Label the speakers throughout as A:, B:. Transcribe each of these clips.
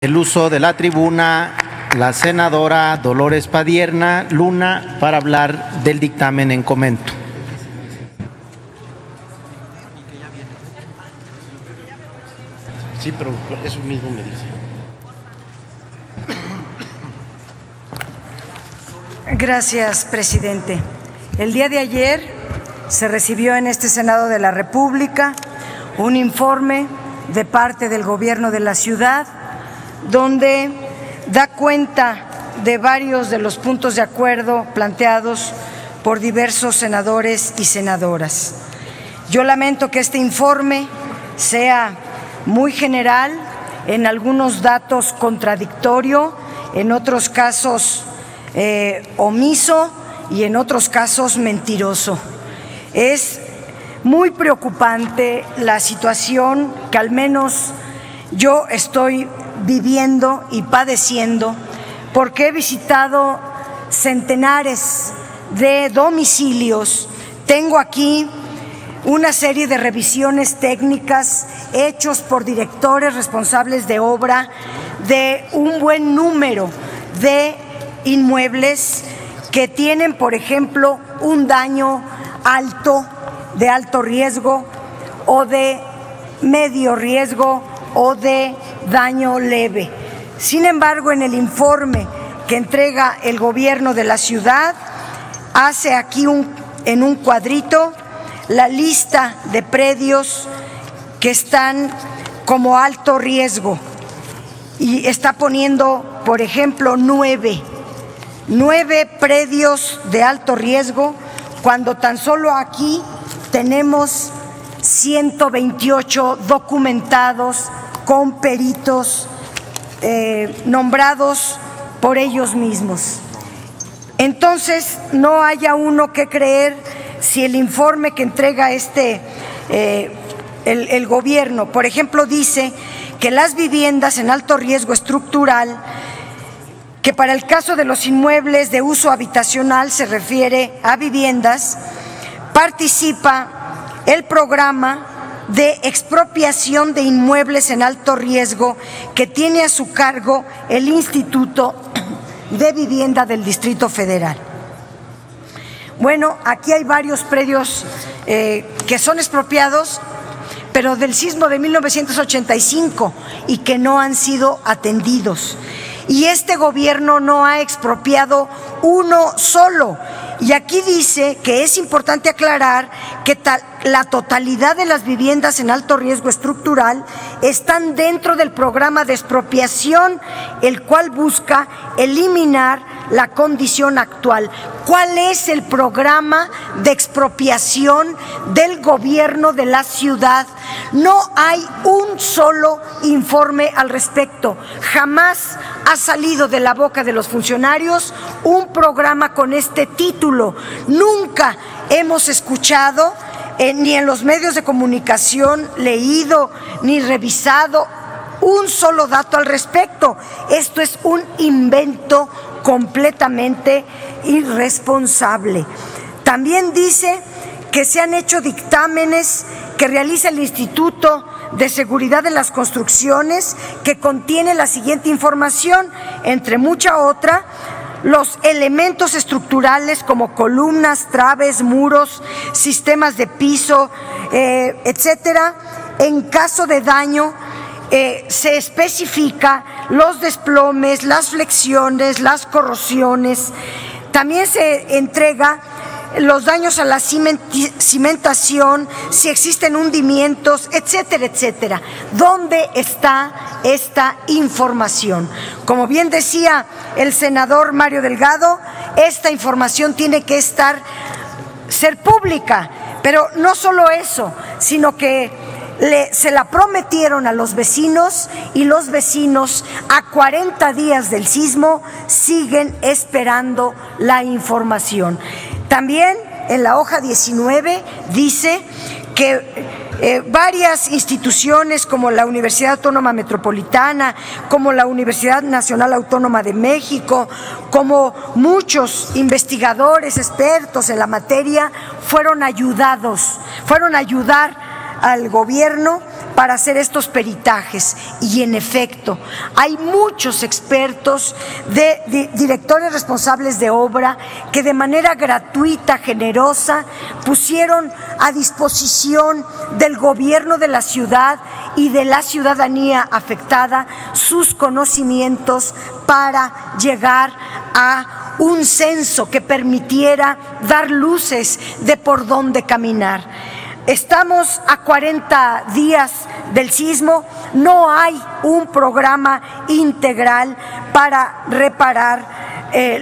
A: El uso de la tribuna, la senadora Dolores Padierna Luna, para hablar del dictamen en comento. Sí, pero eso mismo me dice.
B: Gracias, presidente. El día de ayer se recibió en este Senado de la República un informe de parte del Gobierno de la ciudad donde da cuenta de varios de los puntos de acuerdo planteados por diversos senadores y senadoras. Yo lamento que este informe sea muy general, en algunos datos contradictorio, en otros casos omiso y en otros casos mentiroso. Es muy preocupante la situación que al menos yo estoy viviendo y padeciendo, porque he visitado centenares de domicilios. Tengo aquí una serie de revisiones técnicas hechos por directores responsables de obra de un buen número de inmuebles que tienen, por ejemplo, un daño alto, de alto riesgo o de medio riesgo o de daño leve. Sin embargo, en el informe que entrega el Gobierno de la ciudad, hace aquí en un cuadrito la lista de predios que están como alto riesgo y está poniendo, por ejemplo, 9 predios de alto riesgo, cuando tan solo aquí tenemos 128 documentados con peritos nombrados por ellos mismos. Entonces, no haya uno que creer si el informe que entrega el gobierno, por ejemplo, dice que las viviendas en alto riesgo estructural, que para el caso de los inmuebles de uso habitacional se refiere a viviendas, participa el programa de expropiación de inmuebles en alto riesgo que tiene a su cargo el Instituto de Vivienda del Distrito Federal. Bueno, aquí hay varios predios que son expropiados, pero del sismo de 1985 y que no han sido atendidos. Y este gobierno no ha expropiado uno solo. Y aquí dice que es importante aclarar que la totalidad de las viviendas en alto riesgo estructural están dentro del programa de expropiación, el cual busca eliminar la condición actual. ¿Cuál es el programa de expropiación del gobierno de la ciudad? No hay un solo informe al respecto. Jamás ha salido de la boca de los funcionarios un programa con este título. Nunca hemos escuchado, ni en los medios de comunicación leído, ni revisado un solo dato al respecto. Esto es un invento completamente irresponsable. También dice que se han hecho dictámenes que realiza el Instituto de Seguridad de las Construcciones, que contiene la siguiente información, entre mucha otra: los elementos estructurales como columnas, traves, muros, sistemas de piso, etcétera. En caso de daño, se especifica los desplomes, las flexiones, las corrosiones. También se entrega los daños a la cimentación, si existen hundimientos, etcétera, etcétera. ¿Dónde está esta información? Como bien decía el senador Mario Delgado, esta información tiene que ser pública, pero no solo eso, sino que se la prometieron a los vecinos, y los vecinos a 40 días del sismo siguen esperando la información. También en la hoja 19 dice que varias instituciones como la Universidad Autónoma Metropolitana, como la Universidad Nacional Autónoma de México, como muchos investigadores expertos en la materia, fueron a ayudar al gobierno para hacer estos peritajes. Y en efecto, hay muchos expertos, directores responsables de obra, que de manera gratuita, generosa, pusieron a disposición del gobierno de la ciudad y de la ciudadanía afectada sus conocimientos para llegar a un censo que permitiera dar luces de por dónde caminar. Estamos a 40 días del sismo, no hay un programa integral para reparar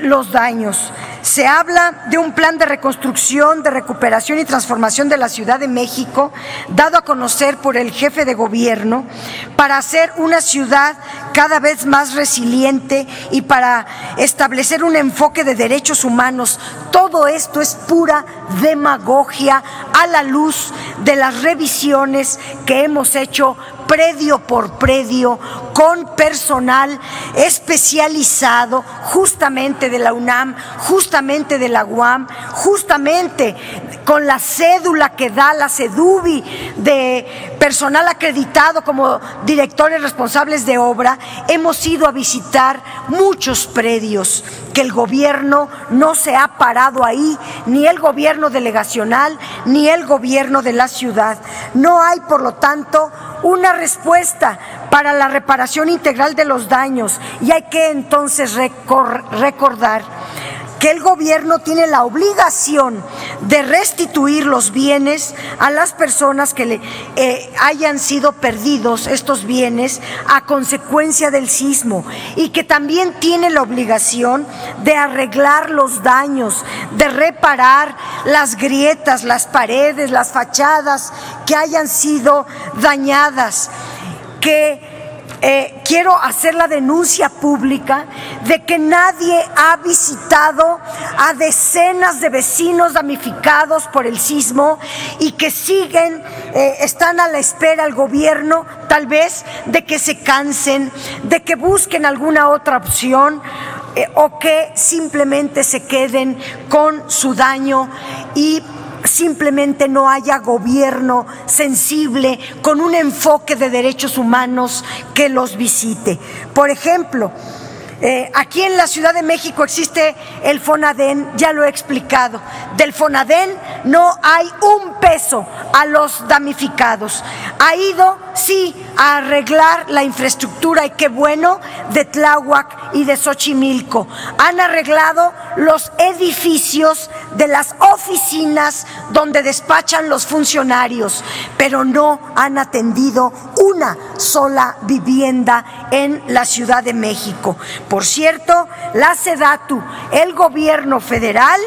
B: los daños. Se habla de un plan de reconstrucción, de recuperación y transformación de la Ciudad de México, dado a conocer por el jefe de gobierno, para hacer una ciudad cada vez más resiliente y para establecer un enfoque de derechos humanos. Todo esto es pura demagogia a la luz de las revisiones que hemos hecho predio por predio, con personal especializado, justamente de la UNAM, justamente de la UAM, justamente con la cédula que da la CEDUBI de personal acreditado como directores responsables de obra. Hemos ido a visitar muchos predios que el gobierno no se ha parado ahí, ni el gobierno delegacional, ni el gobierno de la ciudad. No hay, por lo tanto, una respuesta para la reparación integral de los daños, y hay que entonces recordar que el gobierno tiene la obligación de restituir los bienes a las personas que le hayan sido perdidos, estos bienes, a consecuencia del sismo, y que también tiene la obligación de arreglar los daños, de reparar las grietas, las paredes, las fachadas que hayan sido dañadas. Quiero hacer la denuncia pública de que nadie ha visitado a decenas de vecinos damnificados por el sismo y que están a la espera al gobierno, tal vez, de que se cansen, de que busquen alguna otra opción o que simplemente se queden con su daño y simplemente no haya gobierno sensible con un enfoque de derechos humanos que los visite. Por ejemplo, aquí en la Ciudad de México existe el Fonaden, ya lo he explicado. Del Fonaden no hay un peso a los damnificados. Ha ido, sí, a arreglar la infraestructura, y qué bueno, de Tláhuac y de Xochimilco. Han arreglado los edificios de las oficinas donde despachan los funcionarios, pero no han atendido una sola vivienda en la Ciudad de México. Por cierto, la SEDATU, el gobierno federal,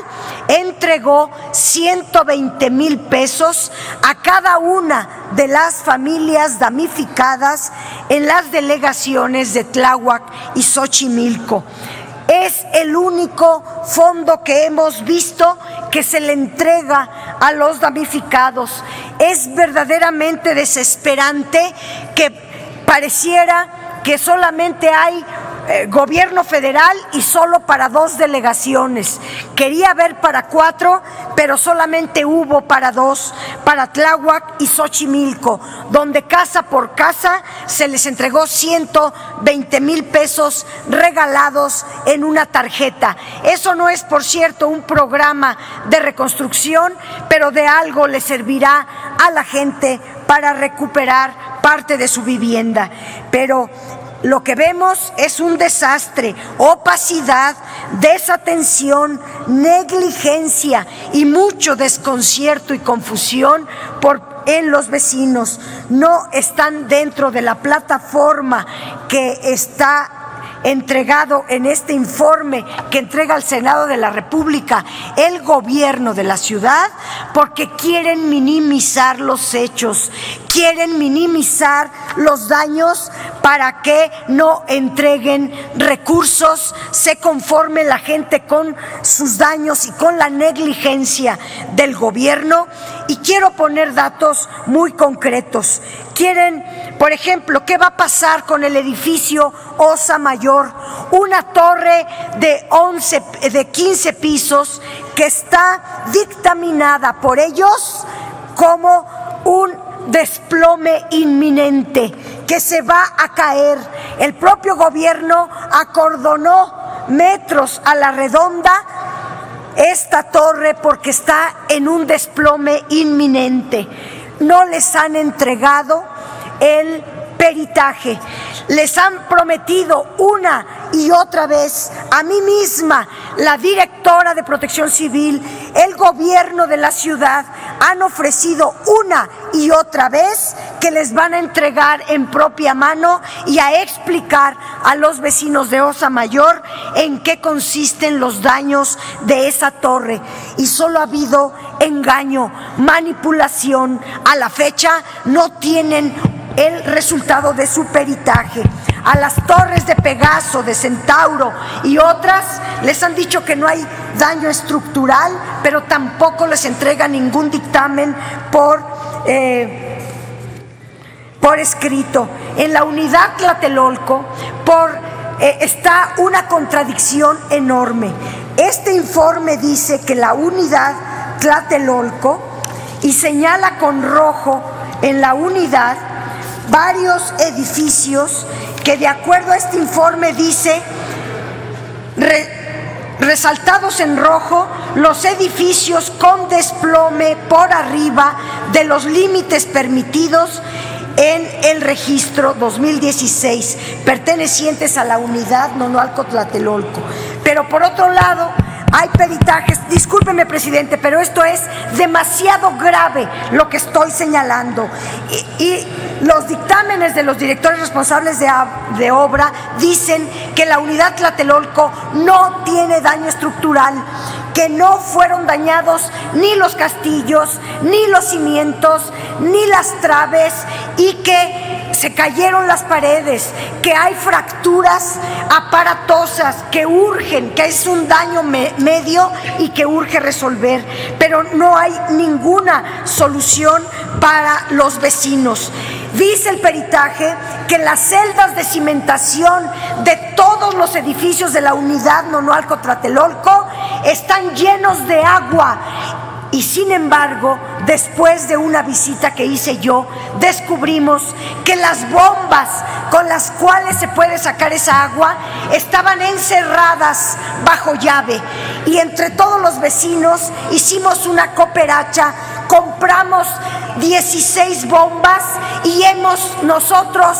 B: entregó 120,000 pesos a cada una de las familias damnificadas en las delegaciones de Tláhuac y Xochimilco. Es el único fondo que hemos visto que se le entrega a los damnificados. Es verdaderamente desesperante que pareciera que solamente hay gobierno federal y solo para 2 delegaciones. Quería haber para 4, pero solamente hubo para 2, para Tláhuac y Xochimilco, donde casa por casa se les entregó 120,000 pesos regalados en una tarjeta. Eso no es, por cierto, un programa de reconstrucción, pero de algo le servirá a la gente para recuperar parte de su vivienda. Pero lo que vemos es un desastre, opacidad, desatención, negligencia y mucho desconcierto y confusión en los vecinos. No están dentro de la plataforma que está entregado en este informe que entrega al Senado de la República el gobierno de la ciudad, porque quieren minimizar los hechos, quieren minimizar los daños para que no entreguen recursos, se conforme la gente con sus daños y con la negligencia del gobierno. Y quiero poner datos muy concretos. Quieren, por ejemplo, ¿qué va a pasar con el edificio Osa Mayor? Una torre de 15 pisos que está dictaminada por ellos como un desplome inminente, que se va a caer. El propio gobierno acordonó metros a la redonda esta torre porque está en un desplome inminente. No les han entregado el peritaje. Les han prometido una y otra vez, a mí misma, la directora de Protección Civil, el gobierno de la ciudad, han ofrecido una y otra vez que les van a entregar en propia mano y a explicar a los vecinos de Osa Mayor en qué consisten los daños de esa torre. Y solo ha habido engaño, manipulación. A la fecha no tienen el resultado de su peritaje. A las torres de Pegaso, de Centauro y otras les han dicho que no hay daño estructural, pero tampoco les entrega ningún dictamen por escrito. En la unidad Tlatelolco está una contradicción enorme. Este informe dice que la unidad Tlatelolco, y señala con rojo en la unidad varios edificios que, de acuerdo a este informe, dice, resaltados en rojo, los edificios con desplome por arriba de los límites permitidos en el registro 2016, pertenecientes a la unidad Nonoalco Tlatelolco. Pero por otro lado, hay peritajes, discúlpeme, presidente, pero esto es demasiado grave lo que estoy señalando. Y los dictámenes de los directores responsables de obra dicen que la unidad Tlatelolco no tiene daño estructural, que no fueron dañados ni los castillos, ni los cimientos, ni las traves, y que se cayeron las paredes, que hay fracturas aparatosas que urgen, que es un daño medio y que urge resolver, pero no hay ninguna solución para los vecinos. Dice el peritaje que las celdas de cimentación de todos los edificios de la unidad Nonoalco Tlatelolco están llenos de agua. Y sin embargo, después de una visita que hice yo, descubrimos que las bombas con las cuales se puede sacar esa agua estaban encerradas bajo llave. Y entre todos los vecinos hicimos una cooperacha, compramos 16 bombas y hemos nosotros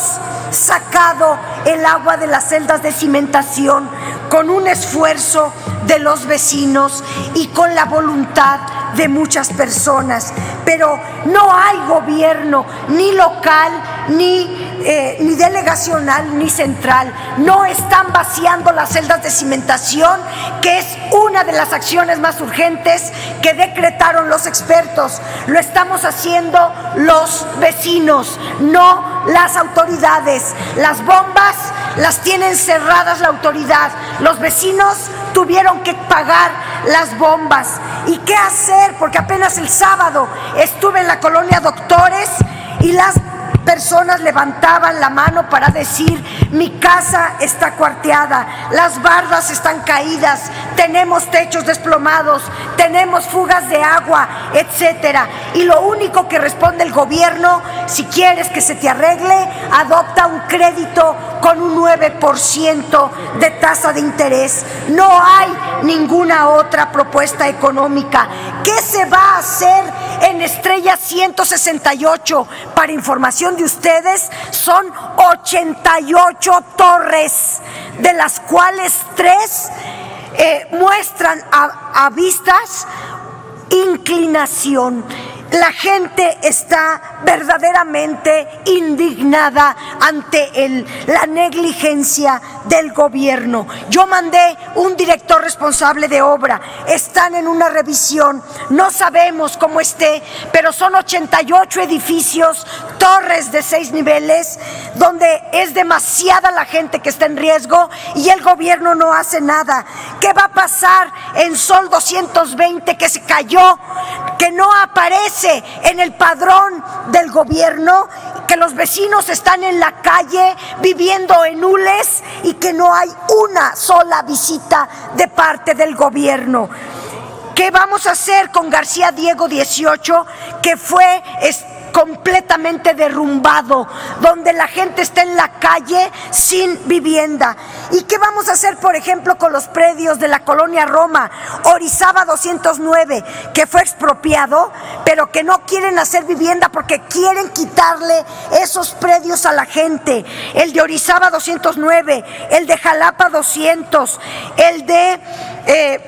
B: sacado el agua de las celdas de cimentación con un esfuerzo de los vecinos y con la voluntad de muchas personas. Pero no hay gobierno ni local, ni delegacional, ni central. No están vaciando las celdas de cimentación, que es una de las acciones más urgentes que decretaron los expertos. Lo estamos haciendo los vecinos, no las autoridades. Las bombas las tienen cerradas la autoridad. Los vecinos tuvieron que pagar las bombas. ¿Y qué hacer? Porque apenas el sábado estuve en la colonia Doctores y las personas levantaban la mano para decir: mi casa está cuarteada, las bardas están caídas, tenemos techos desplomados, tenemos fugas de agua, etcétera. Y lo único que responde el gobierno: si quieres que se te arregle, adopta un crédito con un 9% de tasa de interés. No hay ninguna otra propuesta económica. ¿Qué se va a hacer en Estrella 168? Para información de ustedes, son 88 torres, de las cuales 3 muestran a vistas inclinación. La gente está verdaderamente indignada ante la negligencia del gobierno. Yo mandé un director responsable de obra, están en una revisión, no sabemos cómo esté, pero son 88 edificios, torres de 6 niveles, donde es demasiada la gente que está en riesgo y el gobierno no hace nada. ¿Qué va a pasar en Sol 220, que se cayó, que no aparece en el padrón del gobierno, que los vecinos están en la calle viviendo en hules y que no hay una sola visita de parte del gobierno? ¿Qué vamos a hacer con García Diego 18, que fue completamente derrumbado, donde la gente está en la calle sin vivienda. ¿Y qué vamos a hacer, por ejemplo, con los predios de la colonia Roma, Orizaba 209, que fue expropiado, pero que no quieren hacer vivienda porque quieren quitarle esos predios a la gente? El de Orizaba 209, el de Jalapa 200, el de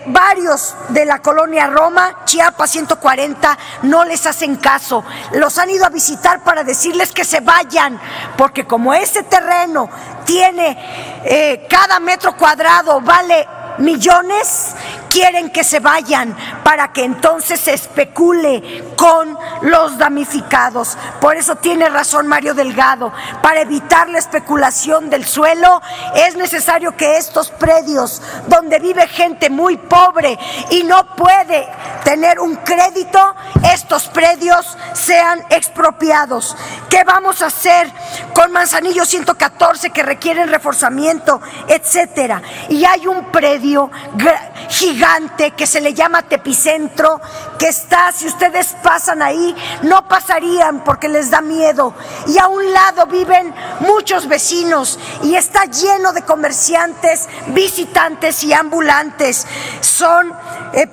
B: varios de la colonia Roma, Chiapas 140, no les hacen caso. Los han ido a visitar para decirles que se vayan, porque como ese terreno tiene, cada metro cuadrado vale millones, quieren que se vayan para que entonces se especule con los damnificados. Por eso tiene razón Mario Delgado, para evitar la especulación del suelo es necesario que estos predios donde vive gente muy pobre y no puede tener un crédito, estos predios sean expropiados. ¿Qué vamos a hacer con Manzanillo 114 que requieren reforzamiento, etcétera? Y hay un predio gigante que se le llama Tepicentro, que está, si ustedes pasan ahí, no pasarían porque les da miedo, y a un lado viven muchos vecinos y está lleno de comerciantes, visitantes y ambulantes. Son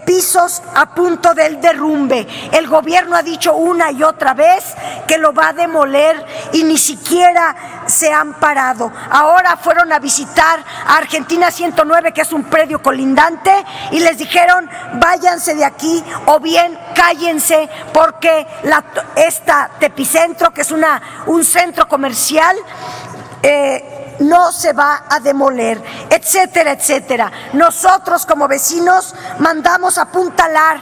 B: pisos a punto del derrumbe. El gobierno ha dicho una y otra vez que lo va a demoler y ni siquiera se han parado. Ahora fueron a visitar a Argentina 109, que es un predio colindante, y les dijeron: váyanse de aquí o bien cállense, porque esta Tepicentro, que es un centro comercial, no se va a demoler, etcétera, etcétera. Nosotros como vecinos mandamos a apuntalar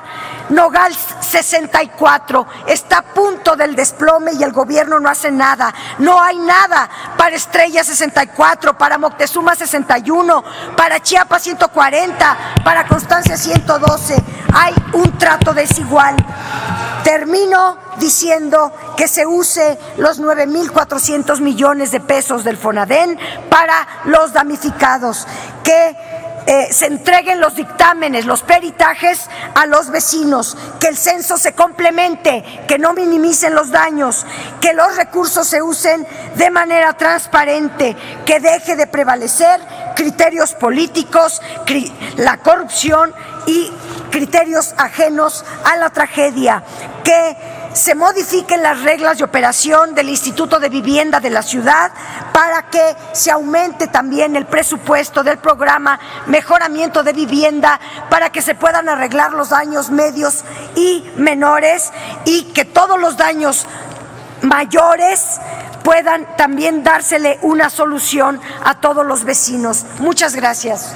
B: Nogal 64, está a punto del desplome y el gobierno no hace nada. No hay nada para Estrella 64, para Moctezuma 61, para Chiapas 140, para Constancia 112. Hay un trato desigual. Termino diciendo que se use los 9,400 millones de pesos del Fonaden para los damnificados, que se entreguen los dictámenes, los peritajes a los vecinos, que el censo se complemente, que no minimicen los daños, que los recursos se usen de manera transparente, que deje de prevalecer criterios políticos, la corrupción y criterios ajenos a la tragedia, que se modifiquen las reglas de operación del Instituto de Vivienda de la ciudad para que se aumente también el presupuesto del programa Mejoramiento de Vivienda, para que se puedan arreglar los daños medios y menores, y que todos los daños mayores puedan también dársele una solución a todos los vecinos. Muchas gracias.